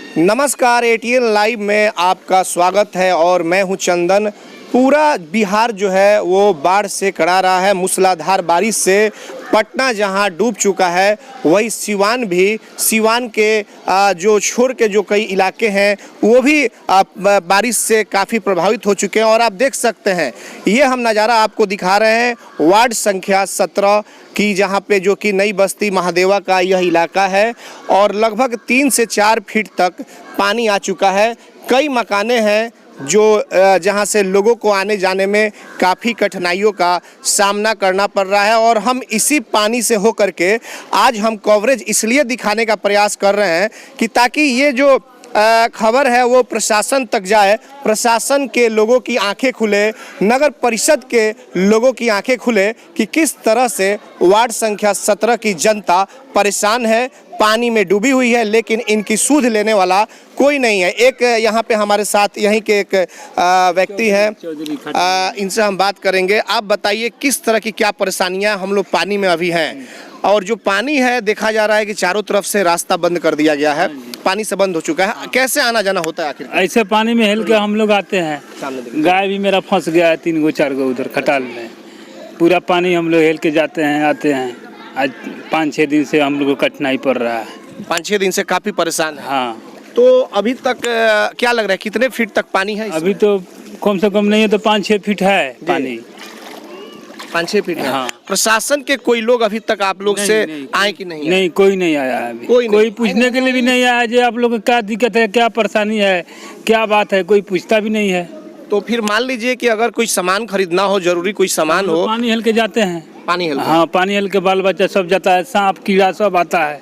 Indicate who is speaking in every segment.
Speaker 1: नमस्कार, ATN live में आपका स्वागत है और मैं हूं चंदन। पूरा बिहार जो है वो बाढ़ से कड़ा रहा है। मूसलाधार बारिश से पटना जहां डूब चुका है, वही सिवान के जो छोर के जो कई इलाके हैं वो भी बारिश से काफ़ी प्रभावित हो चुके हैं। और आप देख सकते हैं, ये हम नज़ारा आपको दिखा रहे हैं वार्ड संख्या 17 की, जहां पे जो कि नई बस्ती महादेवा का यह इलाका है और लगभग 3 से 4 फीट तक पानी आ चुका है। कई मकाने हैं जो जहां से लोगों को आने जाने में काफ़ी कठिनाइयों का सामना करना पड़ रहा है। और हम इसी पानी से होकर के आज हम कवरेज इसलिए दिखाने का प्रयास कर रहे हैं कि ताकि ये जो खबर है वो प्रशासन तक जाए, प्रशासन के लोगों की आंखें खुले, नगर परिषद के लोगों की आंखें खुले कि किस तरह से वार्ड संख्या 17 की जनता परेशान है, पानी में डूबी हुई है, लेकिन इनकी सूध लेने वाला कोई नहीं है। एक यहाँ पे हमारे साथ यहीं के एक व्यक्ति हैं, इनसे हम बात करेंगे। आप बताइए किस तरह की क्या परेशानियाँ हम लोग पानी में अभी हैं, और जो पानी है देखा जा रहा है कि चारों तरफ से रास्ता बंद कर दिया गया है, पानी से बंद हो चुका है। कैसे आना जाना होता है आखिर? ऐसे
Speaker 2: पानी में हिल के हम लोग आते हैं। गाय भी मेरा फंस गया है 3 गो 4 गो उधर खटाल में। पूरा पानी हम लोग हिल के जाते हैं आते हैं। आज 5-6 दिन से हम लोग को कठिनाई पड़ रहा है। 5-6
Speaker 1: दिन से काफी परेशान है।
Speaker 2: हाँ,
Speaker 1: तो अभी तक क्या लग रहा है कितने फीट तक पानी है?
Speaker 2: अभी तो कम से कम नहीं है तो 5-6 फीट है पानी।
Speaker 1: 5-6 फीट है।
Speaker 2: हाँ।
Speaker 1: प्रशासन के कोई लोग अभी तक आप लोग से आए कि नहीं?
Speaker 2: नहीं, कोई नहीं आया है अभी। कोई पूछने के लिए भी नहीं आया जो आप लोग को क्या दिक्कत है, क्या परेशानी है, क्या बात है, कोई पूछता भी नहीं है।
Speaker 1: तो फिर मान लीजिए कि अगर कोई सामान खरीदना हो, जरूरी कोई सामान हो,
Speaker 2: पानी हिल के जाते हैं।
Speaker 1: पानी हिल?
Speaker 2: हाँ, पानी हिल के बाल बच्चा सब जाता है, सांप कीड़ा सब आता है।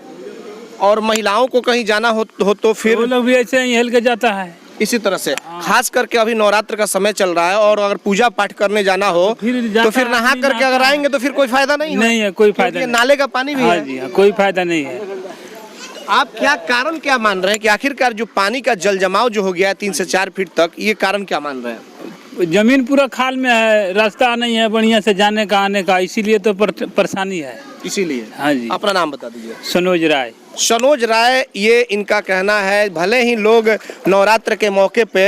Speaker 1: और महिलाओं को कहीं जाना हो तो फिर
Speaker 2: वो लोग भी ऐसे ही हिल के जाता है
Speaker 1: इसी तरह से। खास करके अभी नवरात्र का समय चल रहा है और अगर पूजा पाठ करने जाना हो तो फिर नहा करके अगर आएंगे तो फिर कोई फायदा नहीं
Speaker 2: है। कोई फायदा नहीं।
Speaker 1: नाले का पानी भी है।
Speaker 2: जी हाँ, कोई फायदा नहीं है।
Speaker 1: आप कारण क्या मान रहे हैं कि आखिरकार जो पानी का जल जमाव जो हो गया है 3 से 4 फीट तक, ये कारण क्या मान रहे हैं?
Speaker 2: जमीन पूरा खाल में है, रास्ता नहीं है बढ़िया से जाने का आने का, इसीलिए तो परेशानी है। इसीलिए? हाँ जी।
Speaker 1: अपना नाम बता दीजिए।
Speaker 2: सनोज राय,
Speaker 1: ये इनका कहना है। भले ही लोग नवरात्र के मौके पे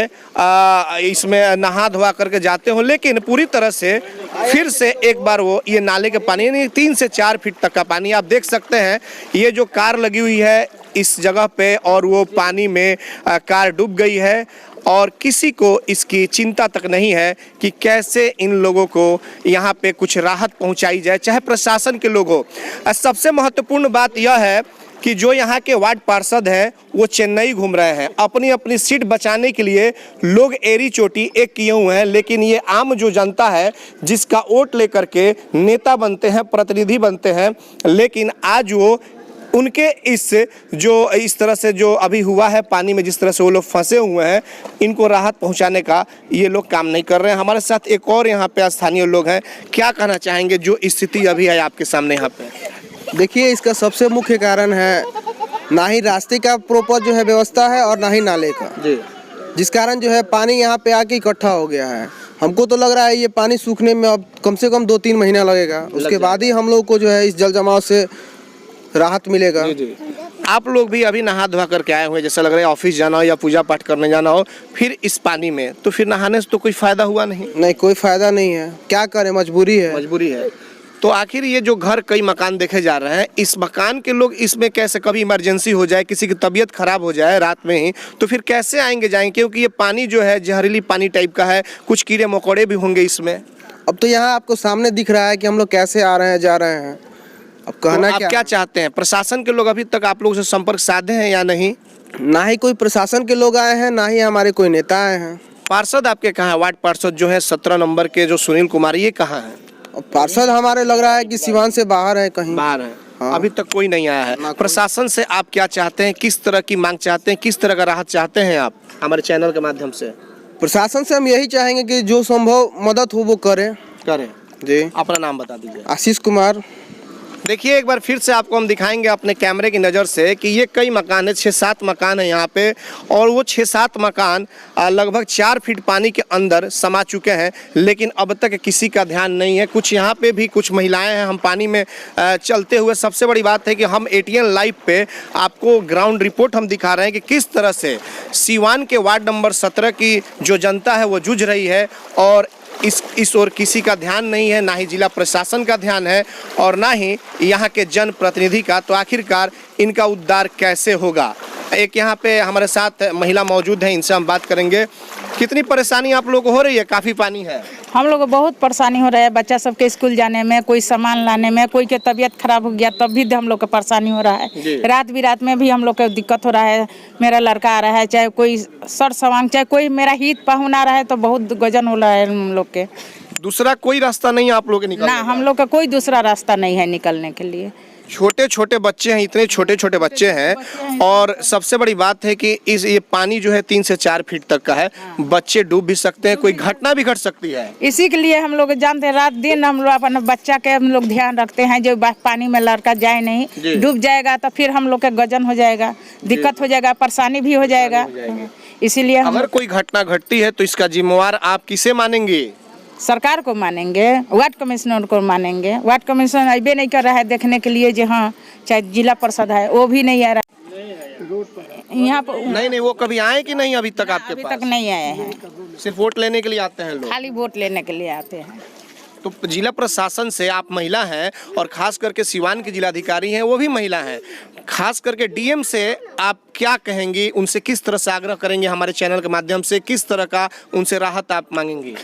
Speaker 1: इसमें नहा धोआ करके जाते हो, लेकिन पूरी तरह से फिर से एक बार वो ये नाले के पानी यानी 3 से 4 फीट तक का पानी आप देख सकते हैं। ये जो कार लगी हुई है इस जगह पे और वो पानी में कार डूब गई है और किसी को इसकी चिंता तक नहीं है कि कैसे इन लोगों को यहाँ पे कुछ राहत पहुँचाई जाए, चाहे प्रशासन के लोग हो। सबसे महत्वपूर्ण बात यह है कि जो यहाँ के वार्ड पार्षद हैं वो चेन्नई घूम रहे हैं, अपनी अपनी सीट बचाने के लिए लोग एड़ी चोटी एक किए हुए हैं। लेकिन ये आम जो जनता है जिसका वोट लेकर के नेता बनते हैं, प्रतिनिधि बनते हैं, लेकिन आज वो उनके इस तरह से जो अभी हुआ है पानी में, जिस तरह से वो लोग फंसे हुए हैं, इनको राहत पहुंचाने का ये लोग काम नहीं कर रहे हैं। हमारे साथ एक और यहाँ पे स्थानीय लोग हैं, क्या कहना चाहेंगे जो स्थिति अभी है आपके सामने यहाँ पे?
Speaker 3: देखिए, इसका सबसे मुख्य कारण है ना ही रास्ते का प्रॉपर जो है व्यवस्था है और ना ही नाले का, जिस कारण जो है पानी यहाँ पे आके इकट्ठा हो गया है। हमको तो लग रहा है ये पानी सूखने में अब कम से कम 2-3 महीना लगेगा, उसके बाद ही हम लोग को जो है इस जल जमाव से राहत मिलेगा।
Speaker 1: आप लोग भी अभी नहा धोआ करके आए हुए, जैसा लग रहा है ऑफिस जाना हो या पूजा पाठ करने जाना हो, फिर इस पानी में, तो फिर नहाने से तो कोई फायदा हुआ नहीं?
Speaker 3: नहीं, कोई फायदा नहीं है, क्या करें, मजबूरी है।
Speaker 1: तो आखिर ये जो घर कई मकान देखे जा रहे हैं, इस मकान के लोग इसमें कैसे, कभी इमरजेंसी हो जाए, किसी की तबीयत खराब हो जाए रात में ही, तो फिर कैसे आएंगे जाएंगे? क्योंकि ये पानी जो है जहरीली पानी टाइप का है, कुछ कीड़े मकोड़े भी होंगे इसमें।
Speaker 3: अब तो यहाँ आपको सामने दिख रहा है कि हम लोग कैसे आ रहे हैं, जा रहे हैं। अब कहना
Speaker 1: तो क्या चाहते हैं? प्रशासन के लोग अभी तक आप लोगों से संपर्क साधे हैं या नहीं?
Speaker 3: ना ही कोई प्रशासन के लोग आए हैं, ना ही हमारे कोई नेता आए हैं।
Speaker 1: पार्षद आपके कहाँ है? वार्ड पार्षद जो है 17 नंबर के जो सुनील कुमार, ये कहाँ है?
Speaker 3: पार्षद हमारे लग रहा है कि सिवान से बाहर है, कहीं
Speaker 1: बाहर है।
Speaker 3: हाँ।
Speaker 1: अभी तक कोई नहीं आया है। प्रशासन से आप क्या चाहते हैं, किस तरह की मांग चाहते हैं, किस तरह का राहत चाहते हैं आप हमारे चैनल के माध्यम से?
Speaker 3: प्रशासन से हम यही चाहेंगे कि जो संभव मदद हो वो करें
Speaker 1: जी। अपना नाम बता दीजिए।
Speaker 3: आशीष कुमार।
Speaker 1: देखिए एक बार फिर से आपको हम दिखाएंगे अपने कैमरे की नज़र से कि ये कई मकान है, 6-7 मकान है यहाँ पे, और वो 6-7 मकान लगभग 4 फीट पानी के अंदर समा चुके हैं, लेकिन अब तक किसी का ध्यान नहीं है। कुछ यहाँ पे भी कुछ महिलाएं हैं, हम पानी में चलते हुए। सबसे बड़ी बात है कि हम ATN लाइव पे आपको ग्राउंड रिपोर्ट हम दिखा रहे हैं कि किस तरह से सीवान के वार्ड नंबर 17 की जो जनता है वो जूझ रही है, और इस ओर किसी का ध्यान नहीं है, ना ही जिला प्रशासन का ध्यान है और ना ही यहाँ के जनप्रतिनिधि का। तो आखिरकार इनका उद्धार कैसे होगा? एक यहाँ पे हमारे साथ महिला मौजूद है, इनसे हम बात करेंगे। कितनी परेशानी आप लोगों को हो रही है? काफ़ी पानी है।
Speaker 4: हम लोग को बहुत परेशानी हो रहा है, बच्चा सबके स्कूल जाने में, कोई सामान लाने में, कोई के तबीयत खराब हो गया तब भी हम लोग को परेशानी हो रहा है। रात बिरात में भी हम लोग को दिक्कत हो रहा है। मेरा लड़का आ रहा है, चाहे कोई सर सामान, चाहे कोई मेरा हित पाहुन आ रहा है, तो बहुत गजन हो रहा है हम लोग के।
Speaker 1: दूसरा कोई रास्ता नहीं है आप लोग के निकलने
Speaker 4: ना,
Speaker 1: का?
Speaker 4: हम लोग का कोई दूसरा रास्ता नहीं है निकलने के लिए।
Speaker 1: छोटे छोटे बच्चे हैं, इतने छोटे छोटे बच्चे हैं, और सबसे बड़ी बात है कि ये पानी जो है 3 से 4 फीट तक का है। बच्चे डूब भी सकते हैं, कोई घटना भी घट सकती है।
Speaker 4: इसी के लिए हम लोग जानते हैं, रात दिन हम लोग अपना बच्चा के हम लोग ध्यान रखते हैं, जो पानी में लड़का जाए नहीं, डूब जाएगा तो फिर हम लोग का गजन हो जाएगा, दिक्कत हो जाएगा, परेशानी भी हो जाएगा। इसीलिए
Speaker 1: अगर कोई घटना घटती है तो इसका जिम्मेवार आप किसे मानेंगे?
Speaker 4: सरकार को मानेंगे, वार्ड कमिश्नर को मानेंगे। वार्ड कमिश्नर अभी नहीं कर रहा है देखने के लिए, जो हाँ चाहे जिला परिषद है वो भी नहीं आ रहा है यहाँ पर।
Speaker 1: नहीं, वो कभी आए कि नहीं अभी तक आपके
Speaker 4: अभी
Speaker 1: पास?
Speaker 4: तक नहीं आए हैं,
Speaker 1: सिर्फ वोट लेने के लिए आते हैं लोग?
Speaker 4: खाली वोट लेने के लिए आते हैं।
Speaker 1: तो जिला प्रशासन से, आप महिला हैं और खास करके सिवान के जिलाधिकारी हैं, वो भी महिला हैं, खास करके DM से आप क्या कहेंगी? उनसे किस तरह से आग्रह करेंगे हमारे चैनल के माध्यम से? किस तरह का उनसे राहत आप मांगेंगी?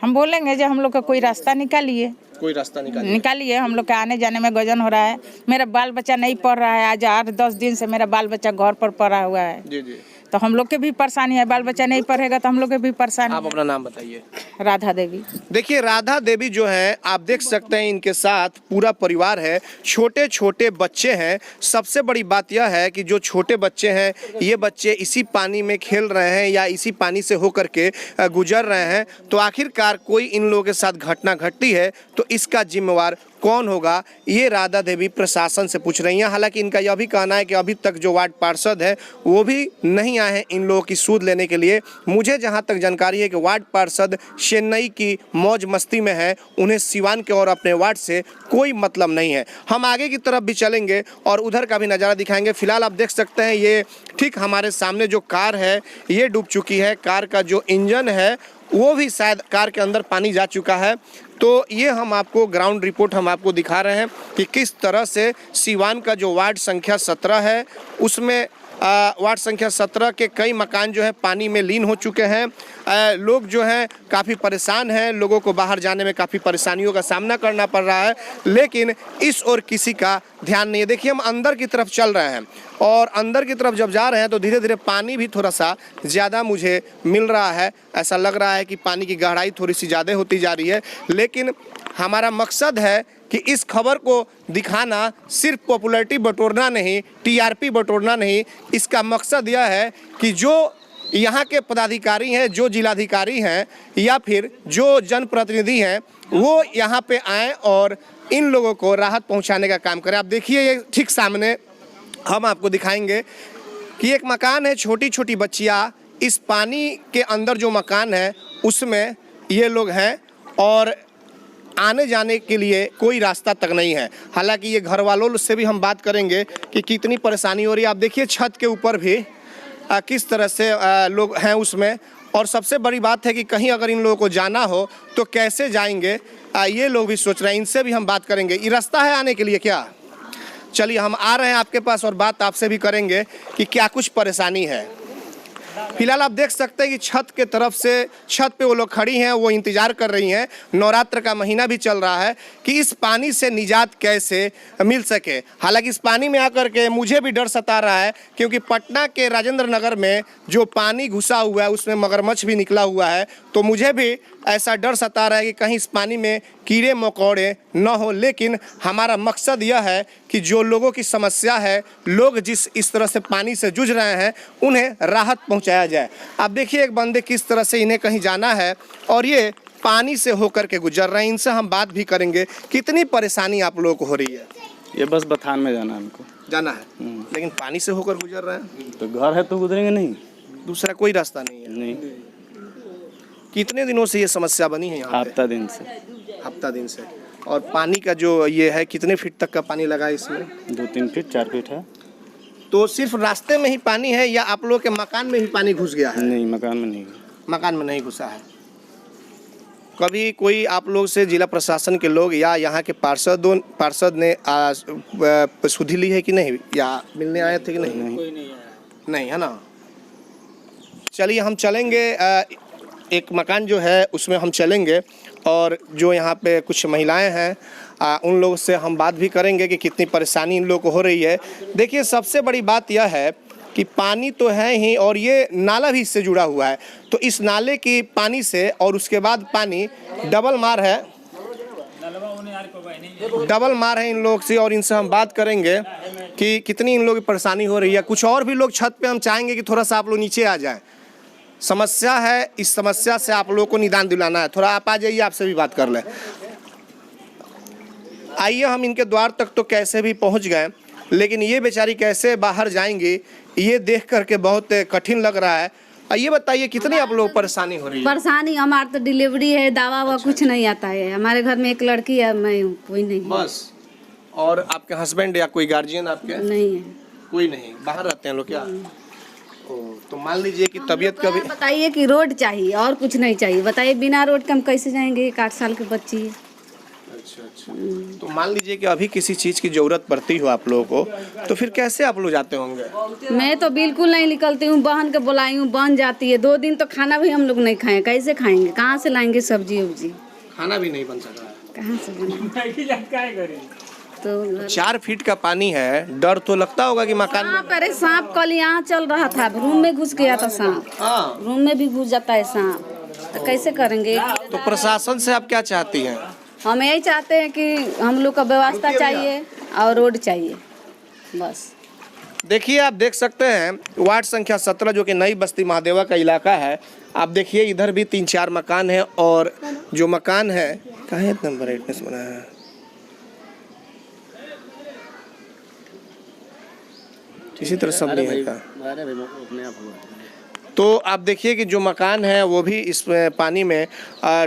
Speaker 4: हम बोलेंगे जो हम लोग का कोई रास्ता निकालिए,
Speaker 1: कोई रास्ता निकालिए।
Speaker 4: हम लोग के आने जाने में गजन हो रहा है। मेरा बाल बच्चा नहीं पढ़ रहा है, आज 8-10 दिन से मेरा बाल बच्चा घर पर पड़ा हुआ है।
Speaker 1: जी।
Speaker 4: तो हम लोग के भी परेशानी है, बाल बच्चा नहीं पढ़ेगा तो हम लोग के भी परेशानी।
Speaker 1: आप अपना नाम बताइए।
Speaker 4: राधा देवी।
Speaker 1: देखिए राधा देवी जो है, आप देख सकते हैं इनके साथ पूरा परिवार है, छोटे छोटे बच्चे हैं। सबसे बड़ी बात यह है कि जो छोटे बच्चे हैं, ये बच्चे इसी पानी में खेल रहे हैं या इसी पानी से होकर के गुजर रहे हैं। तो आखिरकार कोई इन लोगों के साथ घटना घटती है तो इसका जिम्मेवार कौन होगा, ये राधा देवी प्रशासन से पूछ रही हैं। हालांकि इनका यह भी कहना है कि अभी तक जो वार्ड पार्षद है वो भी नहीं आए हैं इन लोगों की सूद लेने के लिए। मुझे जहां तक जानकारी है कि वार्ड पार्षद चेन्नई की मौज मस्ती में है, उन्हें सिवान के और अपने वार्ड से कोई मतलब नहीं है। हम आगे की तरफ भी चलेंगे और उधर का भी नज़ारा दिखाएंगे। फिलहाल आप देख सकते हैं ये ठीक हमारे सामने जो कार है ये डूब चुकी है। कार का जो इंजन है वो भी शायद कार के अंदर पानी जा चुका है। तो ये हम आपको ग्राउंड रिपोर्ट हम आपको दिखा रहे हैं कि किस तरह से सिवान का जो वार्ड संख्या 17 है उसमें वार्ड संख्या 17 के कई मकान जो है पानी में लीन हो चुके हैं। लोग जो हैं काफ़ी परेशान हैं, लोगों को बाहर जाने में काफ़ी परेशानियों का सामना करना पड़ रहा है, लेकिन इस ओर किसी का ध्यान नहीं है। देखिए हम अंदर की तरफ चल रहे हैं और अंदर की तरफ जब जा रहे हैं तो धीरे धीरे पानी भी थोड़ा सा ज़्यादा मुझे मिल रहा है। ऐसा लग रहा है कि पानी की गहराई थोड़ी सी ज़्यादा होती जा रही है, लेकिन हमारा मकसद है कि इस खबर को दिखाना सिर्फ पॉपुलैरिटी बटोरना नहीं, TRP बटोरना नहीं। इसका मकसद यह है कि जो यहाँ के पदाधिकारी हैं, जो जिलाधिकारी हैं या फिर जो जनप्रतिनिधि हैं, वो यहाँ पे आएँ और इन लोगों को राहत पहुँचाने का काम करें। आप देखिए ये ठीक सामने हम आपको दिखाएंगे कि एक मकान है, छोटी छोटी बच्चियाँ इस पानी के अंदर जो मकान है उसमें ये लोग हैं और आने जाने के लिए कोई रास्ता तक नहीं है। हालांकि ये घर वालों से भी हम बात करेंगे कि कितनी परेशानी हो रही है। आप देखिए छत के ऊपर भी किस तरह से लोग हैं उसमें, और सबसे बड़ी बात है कि कहीं अगर इन लोगों को जाना हो तो कैसे जाएंगे, ये लोग भी सोच रहे हैं। इनसे भी हम बात करेंगे। ये रास्ता है आने के लिए क्या? चलिए हम आ रहे हैं आपके पास और बात आपसे भी करेंगे कि क्या कुछ परेशानी है। फिलहाल आप देख सकते हैं कि छत के तरफ से, छत पे वो लोग खड़ी हैं, वो इंतजार कर रही हैं। नवरात्र का महीना भी चल रहा है कि इस पानी से निजात कैसे मिल सके। हालांकि इस पानी में आकर के मुझे भी डर सता रहा है, क्योंकि पटना के राजेंद्र नगर में जो पानी घुसा हुआ है उसमें मगरमच्छ भी निकला हुआ है। तो मुझे भी ऐसा डर सता रहा है कि कहीं इस पानी में कीड़े मकोड़े न हो। लेकिन हमारा मकसद यह है कि जो लोगों की समस्या है, लोग जिस इस तरह से पानी से जूझ रहे हैं, उन्हें राहत पहुंचाया जाए। आप देखिए एक बंदे किस तरह से इन्हें कहीं जाना है और ये पानी से होकर के गुजर रहे हैं। इनसे हम बात भी करेंगे कितनी परेशानी आप लोगों को हो रही है।
Speaker 5: ये बस बथान में जाना है हमको।
Speaker 1: जाना है लेकिन पानी से होकर गुजर रहे हैं,
Speaker 5: तो घर है तो गुजरेंगे नहीं।
Speaker 1: दूसरा कोई रास्ता नहीं है।
Speaker 5: नहीं,
Speaker 1: कितने दिनों से ये समस्या बनी है यहाँ पे?
Speaker 5: हफ्ता दिन से।
Speaker 1: हफ्ता दिन से। और पानी का जो ये है कितने फीट तक का पानी लगा है इसमें?
Speaker 5: 2-3 फीट 4 फीट है।
Speaker 1: तो सिर्फ रास्ते में ही पानी है या आप लोग के मकान में भी पानी घुस गया है?
Speaker 5: नहीं, मकान में नहीं।
Speaker 1: मकान में नहीं घुसा है। कभी कोई आप लोग से जिला प्रशासन के लोग या यहाँ के पार्षद ने सुधि ली है कि नहीं, या मिलने आए थे कि नहीं?
Speaker 2: कोई नहीं आया।
Speaker 1: नहीं है ना। चलिए हम चलेंगे, एक मकान जो है उसमें हम चलेंगे और जो यहाँ पे कुछ महिलाएं हैं उन लोगों से हम बात भी करेंगे कि कितनी परेशानी इन लोगों को हो रही है। देखिए सबसे बड़ी बात यह है कि पानी तो है ही और ये नाला भी इससे जुड़ा हुआ है, तो इस नाले की पानी से और उसके बाद पानी डबल मार है इन लोग से। और इनसे हम बात करेंगे कि कितनी इन लोगों की परेशानी हो रही है। कुछ और भी लोग छत पे हम चाहेंगे कि थोड़ा सा आप लोग नीचे आ जाएं। समस्या है, इस समस्या से आप लोगों को निदान दिलाना है। थोड़ा आप आ जाइए, आपसे भी बात कर लें। आइए हम इनके द्वार तक तो कैसे भी पहुंच गए, लेकिन ये बेचारी कैसे बाहर जाएंगी ये देख करके बहुत कठिन लग रहा है। ये बताइए कितनी आप लोग परेशानी हो रही है?
Speaker 6: परेशानी हमारे तो डिलीवरी है, दवा वा कुछ नहीं आता है। हमारे घर में एक लड़की है, मैं हूँ, कोई नहीं है।
Speaker 1: बस। और आपके हस्बैंड या कोई गार्जियन आपके?
Speaker 6: नहीं है,
Speaker 1: कोई नहीं। बाहर रहते हैं लोग क्या? तो मान लीजिए कि तबीयत कभी
Speaker 6: बताइए कि रोड चाहिए और कुछ नहीं चाहिए। बताइए बिना रोड के हम कैसे जाएंगे? 8 साल की बच्ची है।
Speaker 1: अच्छा। तो मान लीजिए कि अभी किसी चीज़ की ज़रूरत पड़ती हो आप लोगों को, तो फिर कैसे आप लोग जाते होंगे?
Speaker 6: मैं तो बिल्कुल नहीं निकलती हूँ। बहन के बुलाई हूँ, बन जाती है। 2 दिन तो खाना भी हम लोग नहीं खाए। कैसे खाएंगे? कहाँ से लाएंगे सब्जी उब्जी?
Speaker 1: खाना भी नहीं बन सका है।
Speaker 6: कहाँ से बनाएंगे? तो
Speaker 1: 4 फीट का पानी है, डर तो लगता होगा कि मकान में।
Speaker 6: अरे सांप कल यहाँ चल रहा था, रूम में घुस गया था सांप।
Speaker 1: हाँ।
Speaker 6: रूम में भी घुस जाता है सांप, तो कैसे करेंगे?
Speaker 1: तो प्रशासन से आप क्या चाहती हैं?
Speaker 6: हम यही चाहते हैं कि हम लोग का व्यवस्था चाहिए और रोड चाहिए, बस।
Speaker 1: देखिए आप देख सकते हैं वार्ड संख्या 17 जो कि नई बस्ती महादेवा का इलाका है। आप देखिए इधर भी 3-4 मकान है और जो मकान है कहाँ है, इतना ब्राइटनेस बना है। इसी तरह सब नहीं है का। तो आप देखिए कि जो मकान है वो भी इस पानी में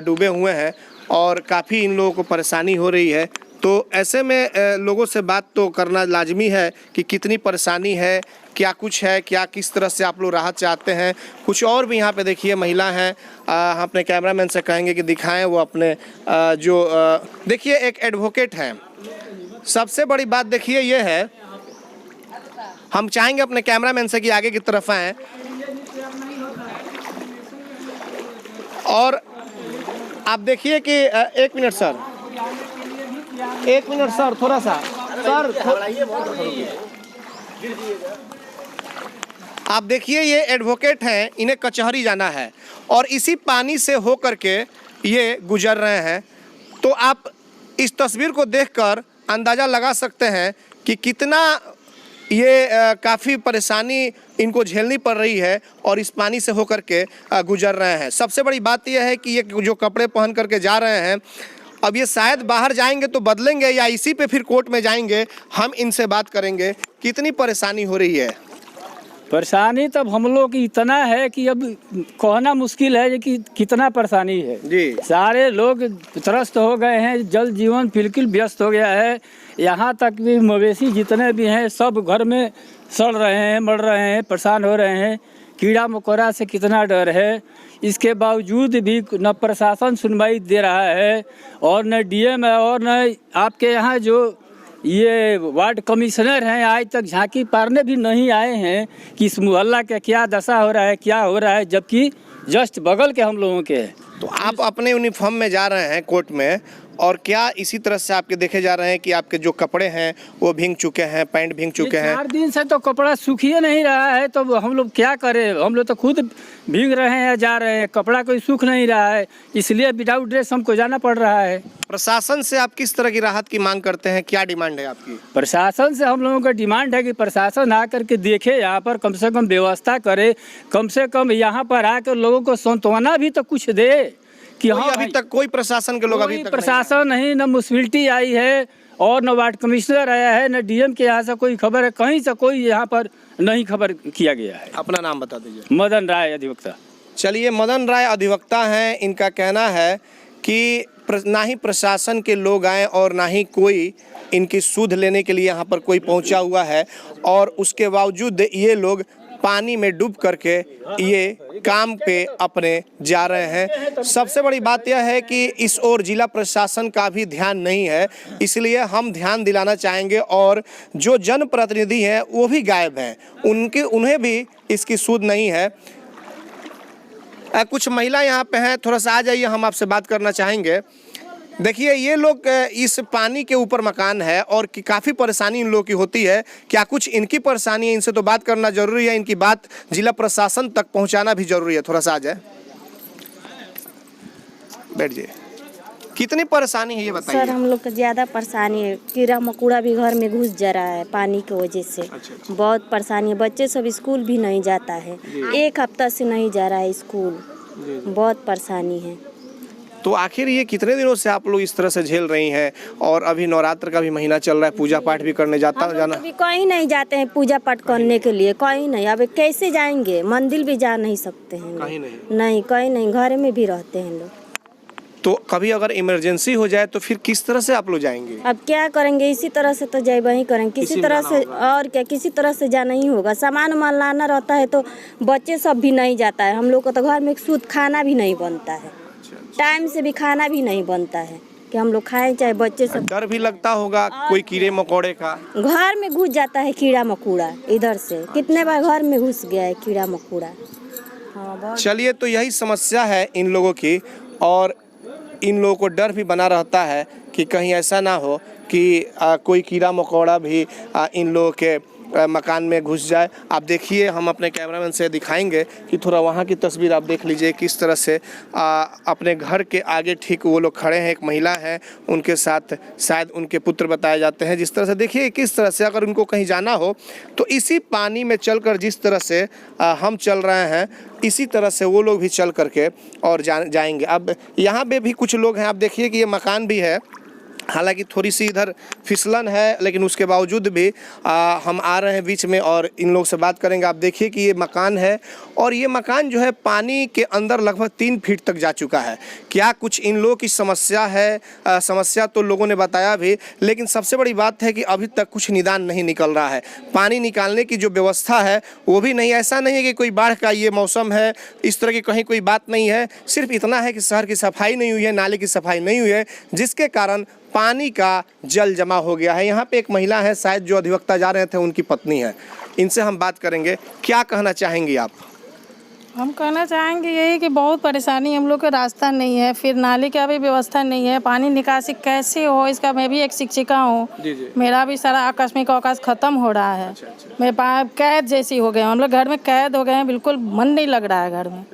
Speaker 1: डूबे हुए हैं और काफ़ी इन लोगों को परेशानी हो रही है। तो ऐसे में लोगों से बात तो करना लाजमी है कि कितनी परेशानी है, क्या कुछ है, क्या किस तरह से आप लोग राहत चाहते हैं। कुछ और भी यहाँ पे देखिए महिला हैं, हम अपने कैमरामैन से कहेंगे कि दिखाएं वो अपने देखिए एक एडवोकेट हैं। सबसे बड़ी बात देखिए ये है, हम चाहेंगे अपने कैमरामैन से कि आगे की तरफ आएँ और आप देखिए कि 1 मिनट सर, 1 मिनट सर, थोड़ा सा सर आप देखिए ये एडवोकेट हैं, इन्हें कचहरी जाना है और इसी पानी से होकर के ये गुजर रहे हैं। तो आप इस तस्वीर को देखकर अंदाज़ा लगा सकते हैं कि कितना ये काफ़ी परेशानी इनको झेलनी पड़ रही है और इस पानी से होकर के गुजर रहे हैं। सबसे बड़ी बात यह है कि ये जो कपड़े पहन करके जा रहे हैं, अब ये शायद बाहर जाएंगे तो बदलेंगे या इसी पे फिर कोर्ट में जाएंगे। हम इनसे बात करेंगे कितनी परेशानी हो रही है।
Speaker 2: परेशानी तब हम लोग की इतना है कि अब कहना मुश्किल है कि कितना परेशानी है
Speaker 1: जी।
Speaker 2: सारे लोग त्रस्त हो गए हैं, जल जीवन बिल्कुल व्यस्त हो गया है। यहाँ तक भी मवेशी जितने भी हैं सब घर में सड़ रहे हैं, मर रहे हैं, परेशान हो रहे हैं। कीड़ा मकोड़ा से कितना डर है, इसके बावजूद भी न प्रशासन सुनवाई दे रहा है और न डीएम है और न आपके यहाँ जो ये वार्ड कमिश्नर हैं आज तक झांकी पारने भी नहीं आए हैं कि इस मोहल्ला का क्या दशा हो रहा है, क्या हो रहा है, जबकि जस्ट बगल के हम लोगों के है।
Speaker 1: तो आप अपने यूनिफॉर्म में जा रहे हैं कोर्ट में और क्या इसी तरह से आपके देखे जा रहे हैं कि आपके जो कपड़े हैं वो भीग चुके हैं, पैंट भीग चुके हैं?
Speaker 2: 4 दिन से तो कपड़ा सूखिए नहीं रहा है, तो हम लोग क्या करें? हम लोग तो खुद भीग रहे हैं, जा रहे हैं, कपड़ा कोई सूख नहीं रहा है, इसलिए विदाउट ड्रेस हमको जाना पड़ रहा है।
Speaker 1: प्रशासन से आप किस तरह की राहत की मांग करते हैं, क्या डिमांड है आपकी?
Speaker 2: प्रशासन से हम लोगों का डिमांड है कि प्रशासन आकर के देखे, यहाँ पर कम से कम व्यवस्था करे, कम से कम यहाँ पर आकर लोगों को सांत्वना भी तो कुछ दे कि
Speaker 1: कोई
Speaker 2: हाँ
Speaker 1: अभी
Speaker 2: भाई,
Speaker 1: तक कोई प्रशासन के लोग अभी
Speaker 2: कोई
Speaker 1: तक
Speaker 2: प्रशासन नहीं, न म्यूनसिपलिटी आई है और न वार्ड कमिश्नर आया है, न डीएम के यहाँ से कोई खबर है, कहीं से कोई यहाँ पर नहीं खबर किया गया है।
Speaker 1: अपना नाम बता दीजिए।
Speaker 2: मदन राय अधिवक्ता।
Speaker 1: चलिए, मदन राय अधिवक्ता हैं। इनका कहना है कि ना ही प्रशासन के लोग आए और ना ही कोई इनकी सूद लेने के लिए यहाँ पर कोई पहुँचा हुआ है, और उसके बावजूद ये लोग पानी में डूब करके ये काम पे अपने जा रहे हैं। सबसे बड़ी बात यह है कि इस ओर जिला प्रशासन का भी ध्यान नहीं है, इसलिए हम ध्यान दिलाना चाहेंगे। और जो जनप्रतिनिधि हैं वो भी गायब हैं, उन्हें भी इसकी सूद नहीं है। कुछ महिला यहाँ पे हैं, थोड़ा सा आ जाइए, हम आपसे बात करना चाहेंगे। देखिए, ये लोग इस पानी के ऊपर मकान है और काफ़ी परेशानी इन लोगों की होती है। क्या कुछ इनकी परेशानी है? इनसे तो बात करना जरूरी है, इनकी बात जिला प्रशासन तक पहुंचाना भी जरूरी है। थोड़ा सा आ जाए, बैठ जाइए। कितनी परेशानी है ये बताइए।
Speaker 7: सर, हम लोग को ज़्यादा परेशानी है, कीड़ा मकोड़ा भी घर में घुस जा रहा है पानी की वजह से।
Speaker 1: अच्छा।
Speaker 7: बहुत परेशानी है, बच्चे सब स्कूल भी नहीं जाता है, एक हफ्ता से नहीं जा रहा है स्कूल। बहुत परेशानी है।
Speaker 1: तो आखिर ये कितने दिनों से आप लोग इस तरह से झेल रही हैं? और अभी नवरात्र का भी महीना चल रहा है, पूजा पाठ भी करने जाना
Speaker 7: अभी कहीं नहीं जाते हैं पूजा पाठ करने के लिए, कहीं नहीं। अब कैसे जाएंगे? मंदिर भी जा नहीं सकते हैं,
Speaker 1: कहीं
Speaker 7: नहीं कहीं नहीं, घर में भी रहते हैं लोग।
Speaker 1: तो कभी अगर इमरजेंसी हो जाए तो फिर किस तरह से आप लोग जाएंगे?
Speaker 7: अब क्या करेंगे? इसी तरह से तो जाए वही करेंगे, किसी तरह से। और क्या, किसी तरह से जाना ही होगा। सामान वामान लाना रहता है तो बच्चे सब भी नहीं जाता है। हम लोग को तो घर में शुद्ध खाना भी नहीं बनता है, टाइम से भी खाना भी नहीं बनता है कि हम लोग खाएं, चाहे बच्चे सब।
Speaker 1: डर भी लगता होगा कोई कीड़े मकोड़े का?
Speaker 7: घर में घुस जाता है कीड़ा मकोड़ा, इधर से कितने बार घर में घुस गया है कीड़ा मकोड़ा। हाँ,
Speaker 1: चलिए, तो यही समस्या है इन लोगों की, और इन लोगों को डर भी बना रहता है कि कहीं ऐसा ना हो कि कोई कीड़ा मकोड़ा भी इन लोगों के मकान में घुस जाए। आप देखिए, हम अपने कैमरामैन से दिखाएंगे कि थोड़ा वहाँ की तस्वीर आप देख लीजिए, किस तरह से अपने घर के आगे ठीक वो लोग खड़े हैं। एक महिला है, उनके साथ शायद उनके पुत्र बताए जाते हैं। जिस तरह से देखिए किस तरह से अगर उनको कहीं जाना हो तो इसी पानी में चलकर, जिस तरह से हम चल रहे हैं, इसी तरह से वो लोग भी चल करके और जाएंगे। अब यहाँ पे भी कुछ लोग हैं, आप देखिए कि ये मकान भी है, हालांकि थोड़ी सी इधर फिसलन है, लेकिन उसके बावजूद भी हम आ रहे हैं बीच में और इन लोग से बात करेंगे। आप देखिए कि ये मकान है, और ये मकान जो है पानी के अंदर लगभग 3 फीट तक जा चुका है। क्या कुछ इन लोगों की समस्या है? समस्या तो लोगों ने बताया भी, लेकिन सबसे बड़ी बात है कि अभी तक कुछ निदान नहीं निकल रहा है। पानी निकालने की जो व्यवस्था है वो भी नहीं। ऐसा नहीं है कि कोई बाढ़ का ये मौसम है, इस तरह की कहीं कोई बात नहीं है। सिर्फ इतना है कि शहर की सफाई नहीं हुई है, नाले की सफाई नहीं हुई है, जिसके कारण पानी का जल जमा हो गया है। यहाँ पे एक महिला है, शायद जो अधिवक्ता जा रहे थे उनकी पत्नी है, इनसे हम बात करेंगे। क्या कहना चाहेंगी आप?
Speaker 8: हम कहना चाहेंगे यही कि बहुत परेशानी, हम लोग का रास्ता नहीं है, फिर नाले का भी व्यवस्था नहीं है, पानी निकासी कैसे हो इसका। मैं भी एक शिक्षिका हूँ, मेरा भी सारा आकस्मिक अवकाश खत्म हो रहा है। मैं कैद जैसी हो गए, हम लोग घर में कैद हो गए हैं, बिल्कुल मन नहीं लग रहा है घर में।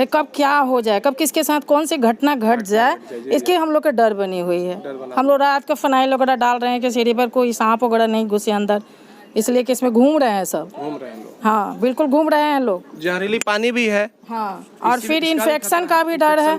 Speaker 8: कब क्या हो जाए, कब किसके साथ कौन सी घटना घट जाए, इसकी हम लोग का डर बनी हुई है। हम लोग रात को फिनाइल वगैरह डाल रहे हैं कि सीढ़ी पर कोई सांप वगैरह नहीं घुसे अंदर, इसलिए कि इसमें घूम रहे हैं सब।
Speaker 1: घूम रहे हैं लोग?
Speaker 8: हाँ, बिल्कुल घूम रहे हैं लोग।
Speaker 1: जहरीली पानी भी है।
Speaker 8: हाँ, और फिर इन्फेक्शन का भी डर है,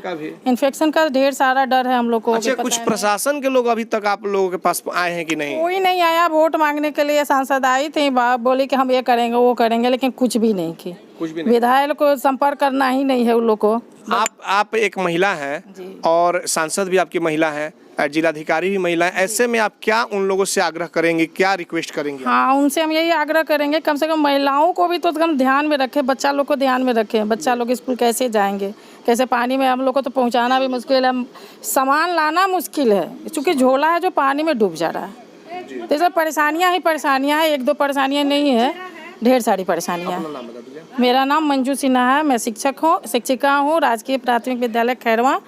Speaker 8: इन्फेक्शन का ढेर सारा डर है हम लोग को।
Speaker 1: अच्छा, कुछ प्रशासन के लोग अभी तक आप लोगों के पास आए हैं कि नहीं?
Speaker 8: कोई नहीं आया। वोट मांगने के लिए सांसद आई थी, बोली कि हम ये करेंगे वो करेंगे, लेकिन कुछ भी नहीं की। विधायक को संपर्क करना ही नहीं है उन लोग को।
Speaker 1: आप एक महिला हैं और सांसद भी आपकी महिला हैं, जिलाधिकारी भी महिला है, ऐसे में आप क्या उन लोगों से आग्रह करेंगे, क्या रिक्वेस्ट करेंगे?
Speaker 8: हाँ, उनसे हम यही आग्रह करेंगे कम से कम महिलाओं को भी तो कम ध्यान में रखें, बच्चा लोग को ध्यान में रखें। बच्चा लोग स्कूल कैसे जाएंगे, कैसे पानी में हम लोग को तो पहुँचाना भी मुश्किल है, सामान लाना मुश्किल है, क्योंकि झोला है जो पानी में डूब जा रहा है। तो इसमें परेशानियाँ ही परेशानियाँ हैं, 1-2 परेशानियाँ नहीं है, ढेर सारी परेशानियाँ। मेरा नाम मंजू सिन्हा है, मैं शिक्षिका हूँ, राजकीय प्राथमिक विद्यालय खैरवा,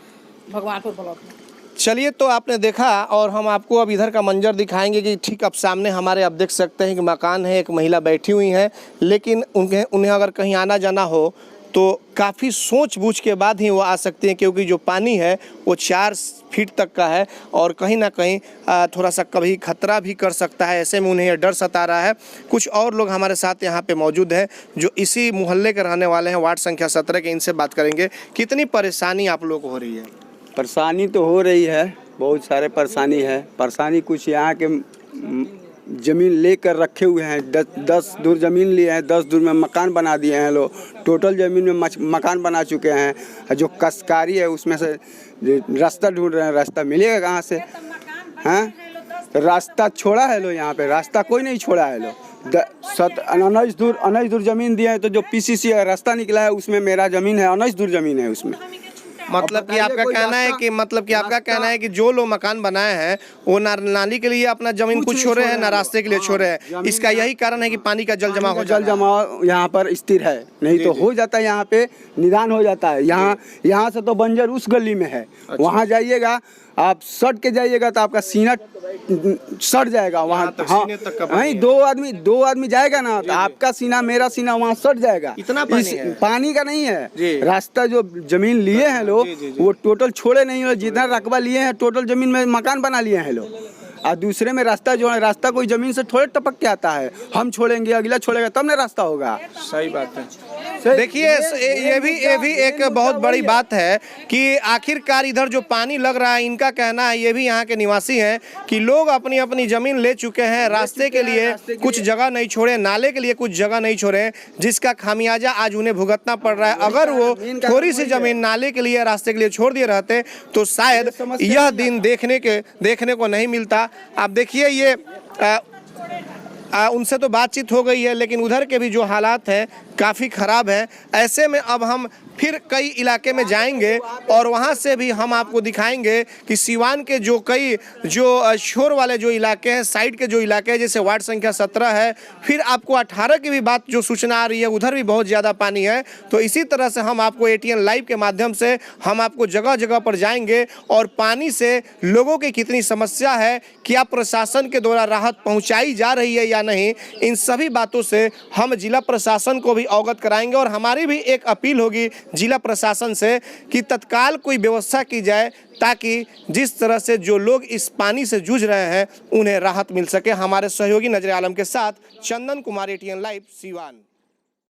Speaker 8: भगवानपुर ब्लॉक में।
Speaker 1: चलिए, तो आपने देखा, और हम आपको अब इधर का मंजर दिखाएंगे कि ठीक अब सामने हमारे आप देख सकते हैं कि मकान है, एक महिला बैठी हुई है, लेकिन उन्हें अगर कहीं आना जाना हो तो काफ़ी सोच बूझ के बाद ही वो आ सकते हैं, क्योंकि जो पानी है वो 4 फीट तक का है और कहीं ना कहीं थोड़ा सा कभी खतरा भी कर सकता है। ऐसे में उन्हें ये डर सता रहा है। कुछ और लोग हमारे साथ यहाँ पे मौजूद हैं जो इसी मोहल्ले के रहने वाले हैं, वार्ड संख्या 17 के। इनसे बात करेंगे। कितनी परेशानी आप लोगों को हो रही है?
Speaker 9: परेशानी तो हो रही है, बहुत सारे परेशानी है। परेशानी कुछ यहाँ के ज़मीन लेकर रखे हुए हैं, 10 दूर ज़मीन लिए हैं, 10 दूर में मकान बना दिए हैं लोग। टोटल ज़मीन में मकान बना चुके हैं। जो कशकारी है उसमें से रास्ता ढूंढ रहे हैं, रास्ता मिलेगा कहाँ से? हैं, रास्ता छोड़ा है लोग यहाँ पे, रास्ता कोई नहीं छोड़ा है लोग। 19 दूर ज़मीन दिए हैं, तो जो PCC का रास्ता निकला है उसमें मेरा ज़मीन है, 19 दूर ज़मीन है उसमें।
Speaker 1: मतलब कि आपका कहना है कि आपका कहना है कि जो लोग मकान बनाए हैं वो ना नाली के लिए अपना जमीन कुछ छोड़ रहे हैं, ना रास्ते के लिए छोड़ रहे हैं। इसका यही कारण है कि पानी का जल जमाव
Speaker 9: यहाँ पर स्थिर है, नहीं तो हो जाता है यहाँ पे निदान हो जाता है। यहाँ से तो बंजर उस गली में है। वहाँ जाइएगा आप, सट के जाइएगा तो आपका सीना सट जाएगा वहाँ। हाँ नहीं, दो आदमी जाएगा ना तो आपका सीना मेरा सीना वहाँ सट जाएगा।
Speaker 1: इतना
Speaker 9: पानी का नहीं है रास्ता। जो जमीन लिए हैं लोग वो टोटल छोड़े नहीं है, जितना रकबा लिए हैं टोटल जमीन में मकान बना लिए हैं लोग। और दूसरे में रास्ता जो है, रास्ता कोई जमीन से थोड़े टपक के आता है। हम छोड़ेंगे, अगला छोड़ेगा, तब ना रास्ता होगा।
Speaker 1: सही बात है। देखिए ये भी एक बहुत बड़ी बात है कि आखिरकार इधर जो पानी लग रहा है, इनका कहना है, ये भी यहाँ के निवासी हैं कि लोग अपनी अपनी ज़मीन ले चुके हैं, रास्ते के लिए कुछ जगह नहीं छोड़े, नाले के लिए कुछ जगह नहीं छोड़े, जिसका खामियाजा आज उन्हें भुगतना पड़ रहा है। अगर वो थोड़ी सी ज़मीन नाले के लिए, रास्ते के लिए छोड़ दिए रहते तो शायद यह दिन देखने को नहीं मिलता। आप देखिए ये उनसे तो बातचीत हो गई है, लेकिन उधर के भी जो हालात हैं काफ़ी ख़राब है। ऐसे में अब हम फिर कई इलाके में जाएंगे और वहाँ से भी हम आपको दिखाएंगे कि सिवान के जो शोर वाले जो इलाके हैं, साइड के जो इलाके हैं, जैसे वार्ड संख्या 17 है, फिर आपको 18 की भी बात जो सूचना आ रही है, उधर भी बहुत ज़्यादा पानी है। तो इसी तरह से हम आपको ATN लाइव के माध्यम से हम आपको जगह जगह पर जाएंगे और पानी से लोगों की कितनी समस्या है, क्या प्रशासन के द्वारा राहत पहुँचाई जा रही है या नहीं, इन सभी बातों से हम जिला प्रशासन को भी अवगत कराएंगे। और हमारी भी एक अपील होगी जिला प्रशासन से कि तत्काल कोई व्यवस्था की जाए, ताकि जिस तरह से जो लोग इस पानी से जूझ रहे हैं उन्हें राहत मिल सके। हमारे सहयोगी नजर आलम के साथ चंदन कुमार, ATN लाइव, सिवान।